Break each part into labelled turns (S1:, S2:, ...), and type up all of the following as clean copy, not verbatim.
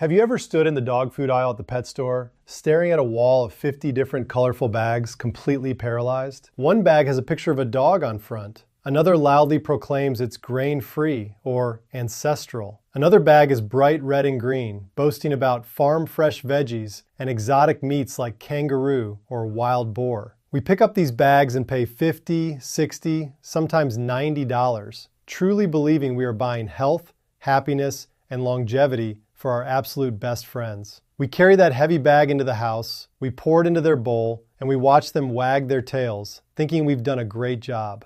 S1: Have you ever stood in the dog food aisle at the pet store, staring at a wall of 50 different colorful bags, completely paralyzed? One bag has a picture of a dog on front. Another loudly proclaims it's grain-free or ancestral. Another bag is bright red and green, boasting about farm-fresh veggies and exotic meats like kangaroo or wild boar. We pick up these bags and pay $50, $60, sometimes $90, truly believing we are buying health, happiness, and longevity for our absolute best friends. We carry that heavy bag into the house, we pour it into their bowl, and we watch them wag their tails, thinking we've done a great job.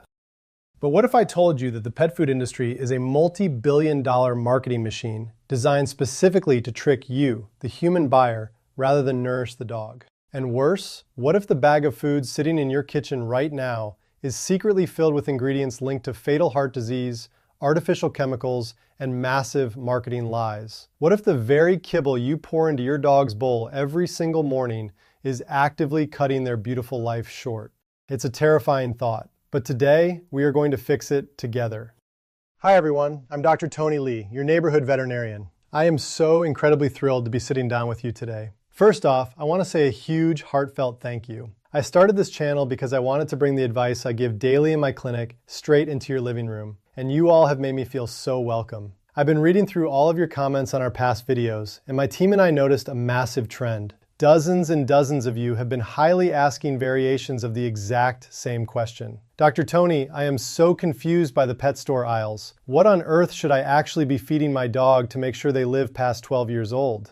S1: But what if I told you that the pet food industry is a multi-billion-dollar marketing machine designed specifically to trick you, the human buyer, rather than nourish the dog? And worse, what if the bag of food sitting in your kitchen right now is secretly filled with ingredients linked to fatal heart disease, artificial chemicals, and massive marketing lies? What if the very kibble you pour into your dog's bowl every single morning is actively cutting their beautiful life short? It's a terrifying thought, but today we are going to fix it together. Hi everyone, I'm Dr. Tony Lee, your neighborhood veterinarian. I am so incredibly thrilled to be sitting down with you today. First off, I want to say a huge heartfelt thank you. I started this channel because I wanted to bring the advice I give daily in my clinic straight into your living room, and you all have made me feel so welcome. I've been reading through all of your comments on our past videos, and my team and I noticed a massive trend. Dozens and dozens of you have been highly asking variations of the exact same question. Dr. Tony, I am so confused by the pet store aisles. What on earth should I actually be feeding my dog to make sure they live past 12 years old?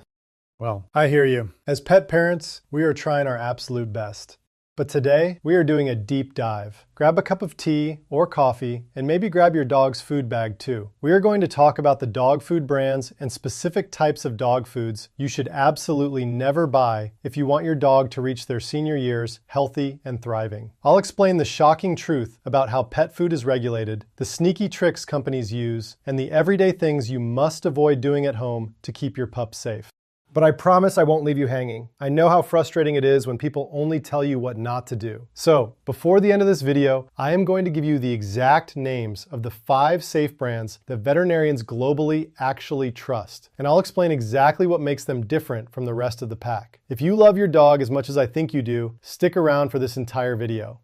S1: Well, I hear you. As pet parents, we are trying our absolute best. But today, we are doing a deep dive. Grab a cup of tea or coffee, and maybe grab your dog's food bag too. We are going to talk about the dog food brands and specific types of dog foods you should absolutely never buy if you want your dog to reach their senior years healthy and thriving. I'll explain the shocking truth about how pet food is regulated, the sneaky tricks companies use, and the everyday things you must avoid doing at home to keep your pup safe. But I promise I won't leave you hanging. I know how frustrating it is when people only tell you what not to do. So, before the end of this video, I am going to give you the exact names of the 5 safe brands that veterinarians globally actually trust. And I'll explain exactly what makes them different from the rest of the pack. If you love your dog as much as I think you do, stick around for this entire video.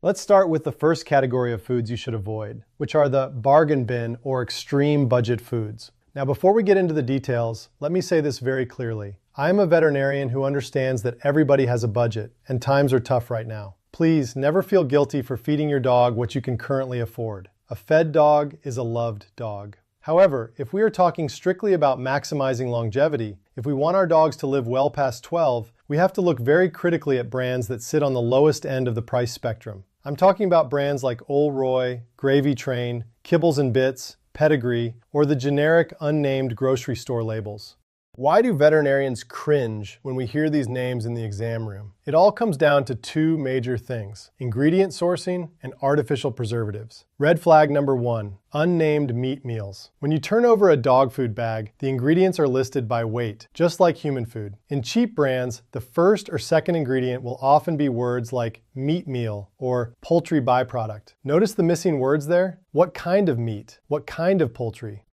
S1: Let's start with the first category of foods you should avoid, which are the bargain bin or extreme budget foods. Now, before we get into the details, let me say this very clearly. I am a veterinarian who understands that everybody has a budget, and times are tough right now. Please never feel guilty for feeding your dog what you can currently afford. A fed dog is a loved dog. However, if we are talking strictly about maximizing longevity, if we want our dogs to live well past 12, we have to look very critically at brands that sit on the lowest end of the price spectrum. I'm talking about brands like Ol' Roy, Gravy Train, Kibbles and Bits, Pedigree, or the generic unnamed grocery store labels. Why do veterinarians cringe when we hear these names in the exam room? It all comes down to 2 major things: ingredient sourcing and artificial preservatives. Red flag number 1, unnamed meat meals. When you turn over a dog food bag, the ingredients are listed by weight, just like human food. In cheap brands, the first or second ingredient will often be words like meat meal or poultry byproduct. Notice the missing words there? What kind of meat? What kind of poultry?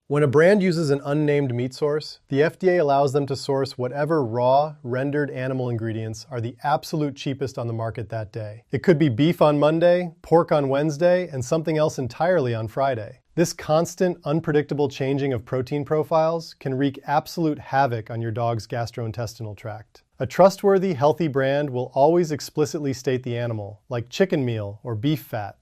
S1: When a brand uses an unnamed meat source, the FDA allows them to source whatever raw, rendered animal ingredients are the absolute cheapest on the market that day. It could be beef on Monday, pork on Wednesday, and something else entirely on Friday. This constant, unpredictable changing of protein profiles can wreak absolute havoc on your dog's gastrointestinal tract. A trustworthy, healthy brand will always explicitly state the animal, like chicken meal or beef fat.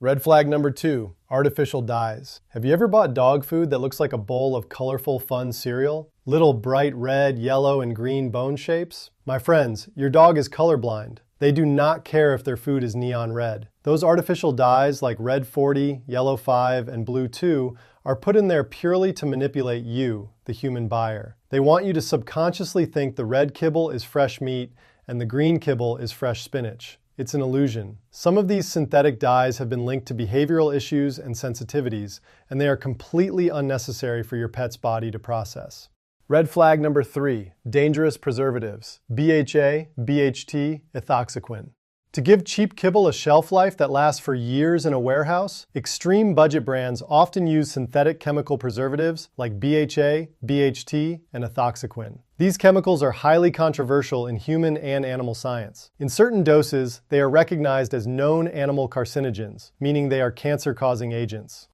S1: Red flag number 2, artificial dyes. Have you ever bought dog food that looks like a bowl of colorful, fun cereal? Little bright red, yellow, and green bone shapes? My friends, your dog is colorblind. They do not care if their food is neon red. Those artificial dyes like red 40, yellow 5, and blue 2 are put in there purely to manipulate you, the human buyer. They want you to subconsciously think the red kibble is fresh meat and the green kibble is fresh spinach. It's an illusion. Some of these synthetic dyes have been linked to behavioral issues and sensitivities, and they are completely unnecessary for your pet's body to process. Red flag number 3, dangerous preservatives, BHA, BHT, ethoxyquin. To give cheap kibble a shelf life that lasts for years in a warehouse, extreme budget brands often use synthetic chemical preservatives like BHA, BHT, and ethoxyquin. These chemicals are highly controversial in human and animal science. In certain doses, they are recognized as known animal carcinogens, meaning they are cancer-causing agents.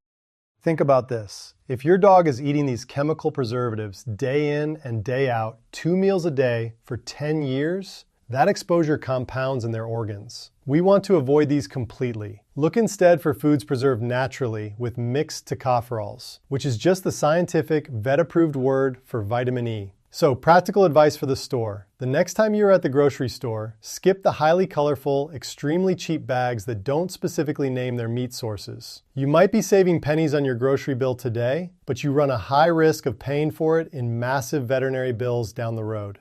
S1: Think about this. If your dog is eating these chemical preservatives day in and day out, 2 meals a day for 10 years, that exposure compounds in their organs. We want to avoid these completely. Look instead for foods preserved naturally with mixed tocopherols, which is just the scientific, vet-approved word for vitamin E. So, practical advice for the store. The next time you're at the grocery store, skip the highly colorful, extremely cheap bags that don't specifically name their meat sources. You might be saving pennies on your grocery bill today, but you run a high risk of paying for it in massive veterinary bills down the road.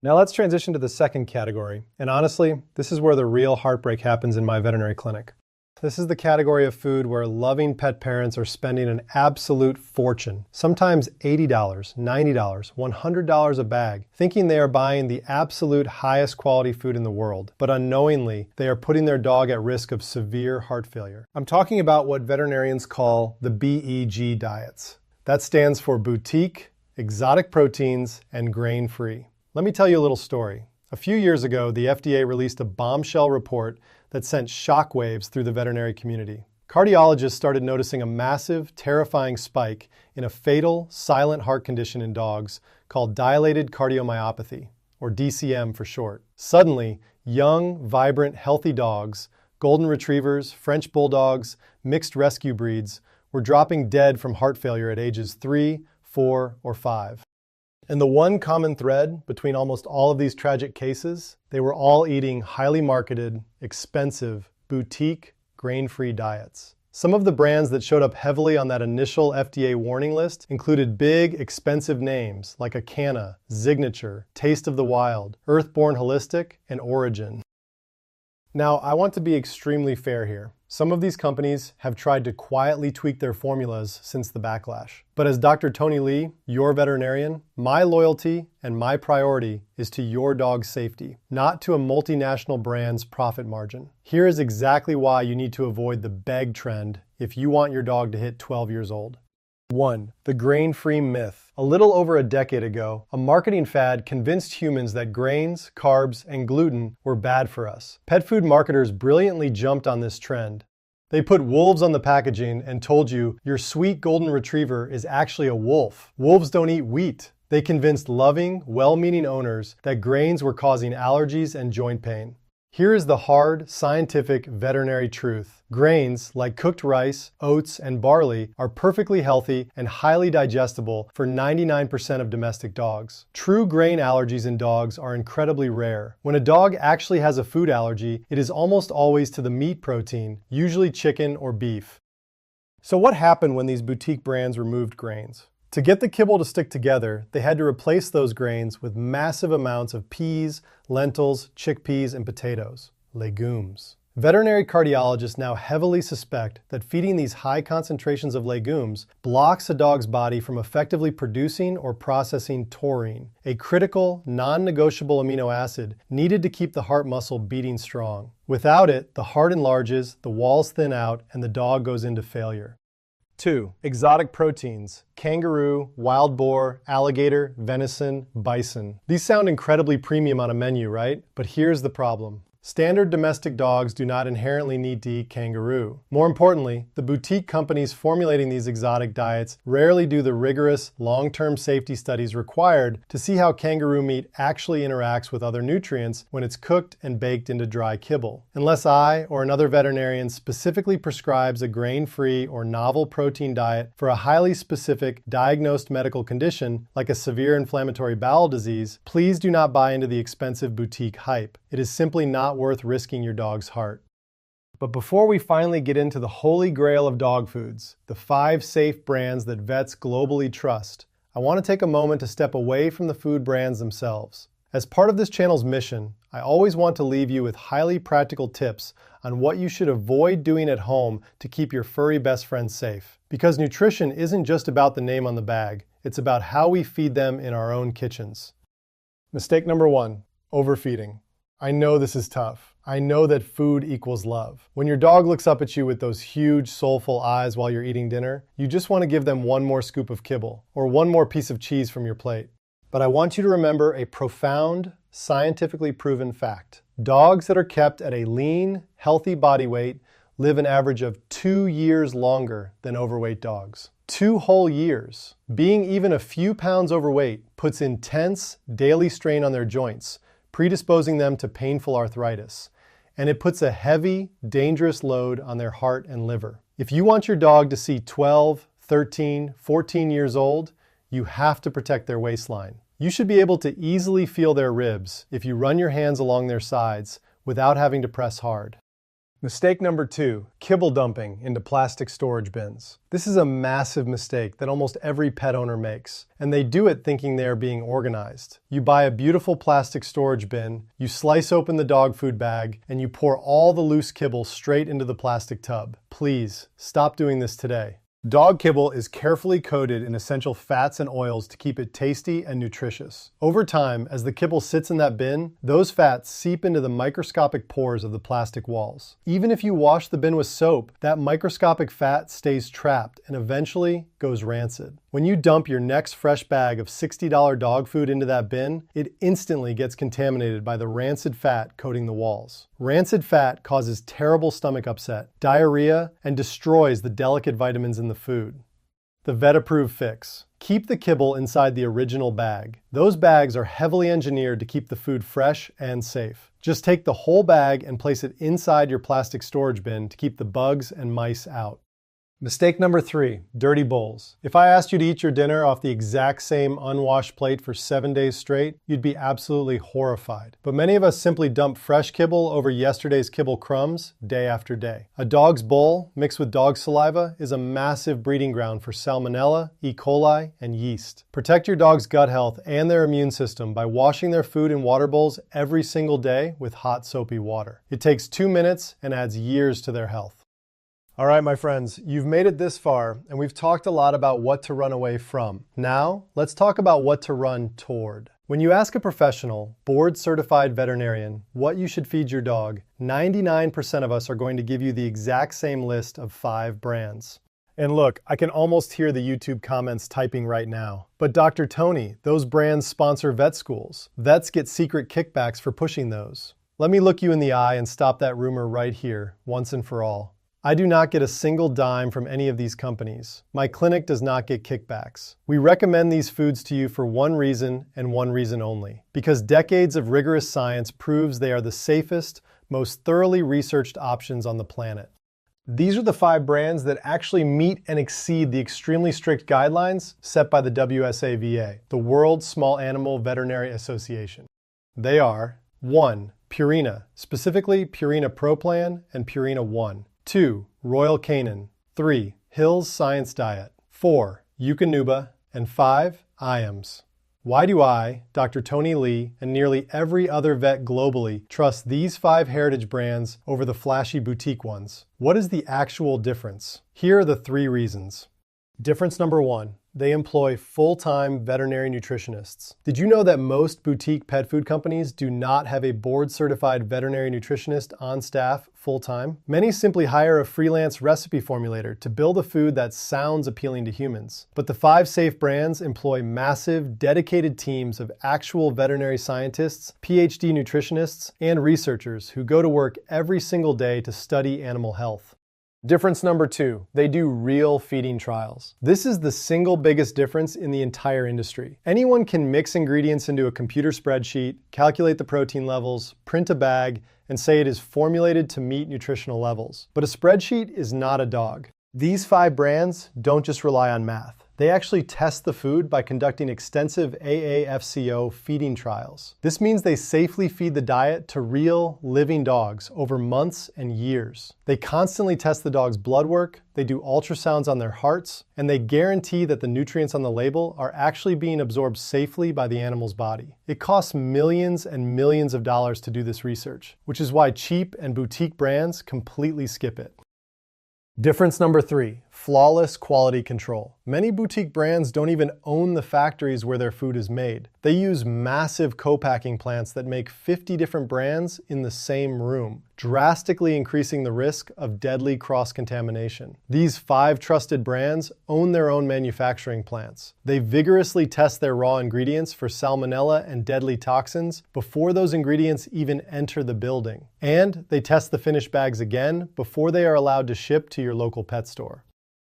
S1: Now let's transition to the second category. And honestly, this is where the real heartbreak happens in my veterinary clinic. This is the category of food where loving pet parents are spending an absolute fortune, sometimes $80, $90, $100 a bag, thinking they are buying the absolute highest quality food in the world, but unknowingly, they are putting their dog at risk of severe heart failure. I'm talking about what veterinarians call the BEG diets. That stands for boutique, exotic proteins, and grain-free. Let me tell you a little story. A few years ago, the FDA released a bombshell report that sent shockwaves through the veterinary community. Cardiologists started noticing a massive, terrifying spike in a fatal, silent heart condition in dogs called dilated cardiomyopathy, or DCM for short. Suddenly, young, vibrant, healthy dogs, golden retrievers, French bulldogs, mixed rescue breeds, were dropping dead from heart failure at ages 3, 4, or 5. And the one common thread between almost all of these tragic cases, they were all eating highly marketed, expensive, boutique, grain-free diets. Some of the brands that showed up heavily on that initial FDA warning list included big, expensive names like Acana, Signature, Taste of the Wild, Earthborn Holistic, and Origin. Now, I want to be extremely fair here. Some of these companies have tried to quietly tweak their formulas since the backlash. But as Dr. Tony Lee, your veterinarian, my loyalty and my priority is to your dog's safety, not to a multinational brand's profit margin. Here is exactly why you need to avoid the beg trend if you want your dog to hit 12 years old. 1. The grain-free myth. A little over a decade ago, a marketing fad convinced humans that grains, carbs, and gluten were bad for us. Pet food marketers brilliantly jumped on this trend. They put wolves on the packaging and told you your sweet golden retriever is actually a wolf. Wolves don't eat wheat. They convinced loving, well-meaning owners that grains were causing allergies and joint pain. Here is the hard, scientific veterinary truth. Grains, like cooked rice, oats, and barley, are perfectly healthy and highly digestible for 99% of domestic dogs. True grain allergies in dogs are incredibly rare. When a dog actually has a food allergy, it is almost always to the meat protein, usually chicken or beef. So what happened when these boutique brands removed grains? To get the kibble to stick together, they had to replace those grains with massive amounts of peas, lentils, chickpeas, and potatoes, legumes. Veterinary cardiologists now heavily suspect that feeding these high concentrations of legumes blocks a dog's body from effectively producing or processing taurine, a critical, non-negotiable amino acid needed to keep the heart muscle beating strong. Without it, the heart enlarges, the walls thin out, and the dog goes into failure. 2. Exotic proteins. Kangaroo, wild boar, alligator, venison, bison. These sound incredibly premium on a menu, right? But here's the problem. Standard domestic dogs do not inherently need to eat kangaroo. More importantly, the boutique companies formulating these exotic diets rarely do the rigorous, long-term safety studies required to see how kangaroo meat actually interacts with other nutrients when it's cooked and baked into dry kibble. Unless I or another veterinarian specifically prescribes a grain-free or novel protein diet for a highly specific diagnosed medical condition like a severe inflammatory bowel disease, please do not buy into the expensive boutique hype. It is simply not worth risking your dog's heart. But before we finally get into the holy grail of dog foods, the 5 safe brands that vets globally trust, I want to take a moment to step away from the food brands themselves. As part of this channel's mission, I always want to leave you with highly practical tips on what you should avoid doing at home to keep your furry best friends safe. Because nutrition isn't just about the name on the bag, it's about how we feed them in our own kitchens. Mistake number 1, overfeeding. I know this is tough. I know that food equals love. When your dog looks up at you with those huge, soulful eyes while you're eating dinner, you just want to give them one more scoop of kibble or one more piece of cheese from your plate. But I want you to remember a profound, scientifically proven fact. Dogs that are kept at a lean, healthy body weight live an average of 2 years longer than overweight dogs. 2 whole years. Being even a few pounds overweight puts intense daily strain on their joints, predisposing them to painful arthritis. And it puts a heavy, dangerous load on their heart and liver. If you want your dog to see 12, 13, 14 years old, you have to protect their waistline. You should be able to easily feel their ribs if you run your hands along their sides without having to press hard. Mistake number 2, kibble dumping into plastic storage bins. This is a massive mistake that almost every pet owner makes, and they do it thinking they are being organized. You buy a beautiful plastic storage bin, you slice open the dog food bag, and you pour all the loose kibble straight into the plastic tub. Please, stop doing this today. Dog kibble is carefully coated in essential fats and oils to keep it tasty and nutritious. Over time, as the kibble sits in that bin, those fats seep into the microscopic pores of the plastic walls. Even if you wash the bin with soap, that microscopic fat stays trapped and eventually goes rancid. When you dump your next fresh bag of $60 dog food into that bin, it instantly gets contaminated by the rancid fat coating the walls. Rancid fat causes terrible stomach upset, diarrhea, and destroys the delicate vitamins in the food. The vet-approved fix. Keep the kibble inside the original bag. Those bags are heavily engineered to keep the food fresh and safe. Just take the whole bag and place it inside your plastic storage bin to keep the bugs and mice out. Mistake number 3, dirty bowls. If I asked you to eat your dinner off the exact same unwashed plate for 7 days straight, you'd be absolutely horrified. But many of us simply dump fresh kibble over yesterday's kibble crumbs day after day. A dog's bowl mixed with dog saliva is a massive breeding ground for salmonella, E. coli, and yeast. Protect your dog's gut health and their immune system by washing their food in water bowls every single day with hot soapy water. It takes 2 minutes and adds years to their health. All right, my friends, you've made it this far, and we've talked a lot about what to run away from. Now, let's talk about what to run toward. When you ask a professional, board-certified veterinarian, what you should feed your dog, 99% of us are going to give you the exact same list of 5 brands. And look, I can almost hear the YouTube comments typing right now. But Dr. Tony, those brands sponsor vet schools. Vets get secret kickbacks for pushing those. Let me look you in the eye and stop that rumor right here, once and for all. I do not get a single dime from any of these companies. My clinic does not get kickbacks. We recommend these foods to you for one reason and one reason only. Because decades of rigorous science proves they are the safest, most thoroughly researched options on the planet. These are the 5 brands that actually meet and exceed the extremely strict guidelines set by the WSAVA, the World Small Animal Veterinary Association. They are 1. Purina, specifically Purina Pro Plan and Purina One. 2. Royal Canin. 3. Hill's Science Diet. 4. Eukanuba. And 5. IAMS. Why do I, Dr. Tony Lee, and nearly every other vet globally trust these 5 heritage brands over the flashy boutique ones? What is the actual difference? Here are the 3 reasons. Difference number 1. They employ full-time veterinary nutritionists. Did you know that most boutique pet food companies do not have a board-certified veterinary nutritionist on staff full-time? Many simply hire a freelance recipe formulator to build a food that sounds appealing to humans. But the 5 safe brands employ massive, dedicated teams of actual veterinary scientists, PhD nutritionists, and researchers who go to work every single day to study animal health. Difference number 2, they do real feeding trials. This is the single biggest difference in the entire industry. Anyone can mix ingredients into a computer spreadsheet, calculate the protein levels, print a bag, and say it is formulated to meet nutritional levels. But a spreadsheet is not a dog. These 5 brands don't just rely on math. They actually test the food by conducting extensive AAFCO feeding trials. This means they safely feed the diet to real, living dogs over months and years. They constantly test the dog's blood work, they do ultrasounds on their hearts, and they guarantee that the nutrients on the label are actually being absorbed safely by the animal's body. It costs millions and millions of dollars to do this research, which is why cheap and boutique brands completely skip it. Difference number 3, flawless quality control. Many boutique brands don't even own the factories where their food is made. They use massive co-packing plants that make 50 different brands in the same room, drastically increasing the risk of deadly cross-contamination. These 5 trusted brands own their own manufacturing plants. They vigorously test their raw ingredients for salmonella and deadly toxins before those ingredients even enter the building. And they test the finished bags again before they are allowed to ship to your local pet store.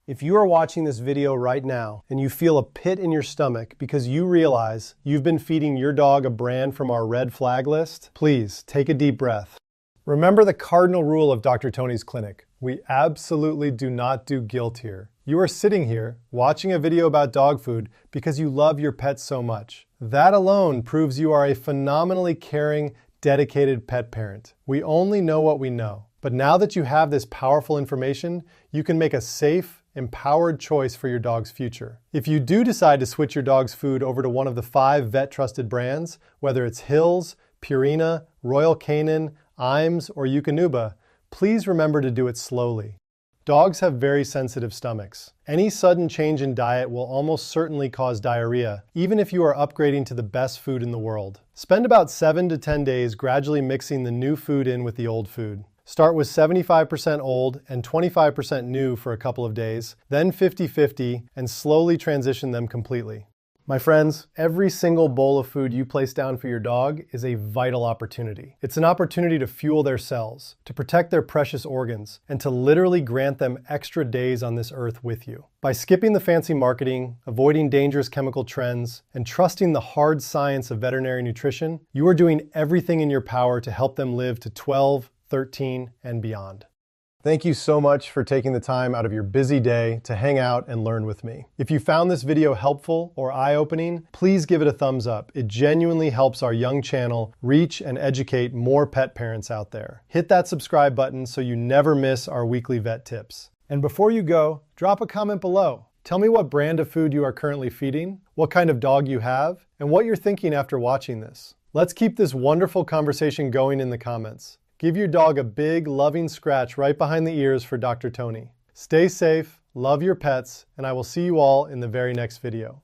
S1: If you are watching this video right now and you feel a pit in your stomach because you realize you've been feeding your dog a brand from our red flag list, please take a deep breath. Remember the cardinal rule of Dr. Tony's clinic. We absolutely do not do guilt here. You are sitting here watching a video about dog food because you love your pet so much. That alone proves you are a phenomenally caring, dedicated pet parent. We only know what we know. But now that you have this powerful information, you can make a safe, empowered choice for your dog's future. If you do decide to switch your dog's food over to one of the 5 vet-trusted brands, whether it's Hills, Purina, Royal Canin, Iams, or Eukanuba, please remember to do it slowly. Dogs have very sensitive stomachs. Any sudden change in diet will almost certainly cause diarrhea, even if you are upgrading to the best food in the world. Spend about 7 to 10 days gradually mixing the new food in with the old food. Start with 75% old and 25% new for a couple of days, then 50-50, and slowly transition them completely. My friends, every single bowl of food you place down for your dog is a vital opportunity. It's an opportunity to fuel their cells, to protect their precious organs, and to literally grant them extra days on this earth with you. By skipping the fancy marketing, avoiding dangerous chemical trends, and trusting the hard science of veterinary nutrition, you are doing everything in your power to help them live to 12, 13, and beyond. Thank you so much for taking the time out of your busy day to hang out and learn with me. If you found this video helpful or eye-opening, please give it a thumbs up. It genuinely helps our young channel reach and educate more pet parents out there. Hit that subscribe button so you never miss our weekly vet tips. And before you go, drop a comment below. Tell me what brand of food you are currently feeding, what kind of dog you have, and what you're thinking after watching this. Let's keep this wonderful conversation going in the comments. Give your dog a big, loving scratch right behind the ears for Dr. Tony. Stay safe, love your pets, and I will see you all in the very next video.